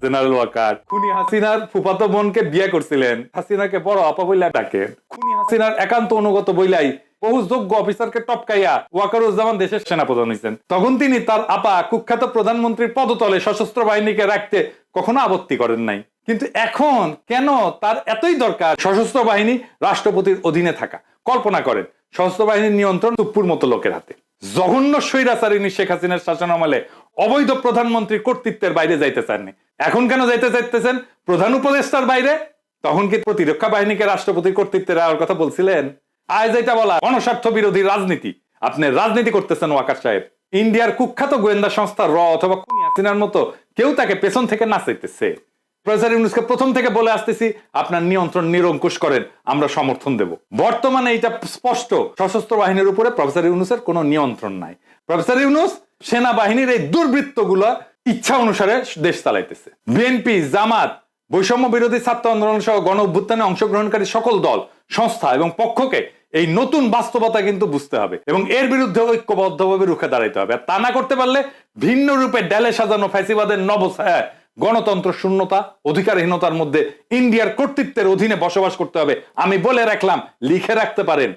General Waker খুনি হাসিনার ফুফাতো বোনকে বিয়ে করছিলেন, হাসিনাকে বড় আপা বইলা ডাকেন। খুনি হাসিনার একান্ত অনুগত বইলাই বহু যোগ্য অফিসারকে টপকাইয়া ওয়াকারুজ্জামান দেশের সেনাপ্রধান হয়েছেন। তখন তিনি তার আপা কুখ্যাত প্রধানমন্ত্রীর পদতলে সশস্ত্র বাহিনীকে রাখতে কখনো আপত্তি করেন নাই। কিন্তু এখন কেন তার এতই দরকার সশস্ত্র বাহিনী রাষ্ট্রপতির অধীনে থাকা? কল্পনা করেন সশস্ত্র বাহিনীর নিয়ন্ত্রণ তুপ্পুর মতো লোকের হাতে। জঘন্য স্বৈরাচারিণী শেখ হাসিনার শাসনামলে অবৈধ প্রধানমন্ত্রীর কর্তৃত্বের বাইরে যাইতে চাননি, এখন কেন যাইতে চাইতেছেন প্রধান উপদেষ্টার বাইরে? তখন কি প্রতিরক্ষা বাহিনীকে রাষ্ট্রপতির কর্তৃত্বে রাখার কথা বলছিলেন? আজ এটা বলা অনস্বার্থ বিরোধী রাজনীতি। আপনি রাজনীতি করতেছেন ওয়াকার সাহেব। ইন্ডিয়ার কুখ্যাত গোয়েন্দা সংস্থা র অথবা খুনি হাসিনার মতো কেউ তাকে পেছন থেকে নাচাইতেছে। প্রফেসর ইউনূসকে প্রথম থেকে বলে আসতেছি, আপনার নিয়ন্ত্রণ নিরঙ্কুশ করেন, আমরা সমর্থন দেব। বর্তমানে এটা স্পষ্ট সশস্ত্র বাহিনীর উপরে প্রফেসর ইউনূসের কোনো নিয়ন্ত্রণ নাই। প্রফেসর ইউনূস সেনাবাহিনীর এই দুর্বৃত্তগুলো ইচ্ছা অনুসারে দেশ চালাইতেছে। বিএনপি, জামাত, বৈষম্য বিরোধী ছাত্র আন্দোলন সহ গণ অভ্যুত্থানে অংশগ্রহণকারী সকল দল, সংস্থা এবং পক্ষকে এই নতুন বাস্তবতা কিন্তু বুঝতে হবে এবং এর বিরুদ্ধে ঐক্যবদ্ধভাবে রুখে দাঁড়াইতে হবে। আর তা না করতে পারলে ভিন্ন রূপে ডেলে সাজানো ফ্যাসিবাদের নবছায়া গণতন্ত্র শূন্যতা, অধিকারহীনতার মধ্যে ইন্ডিয়ার কর্তৃত্বের অধীনে বসবাস করতে হবে। আমি বলে রাখলাম, লিখে রাখতে পারেন।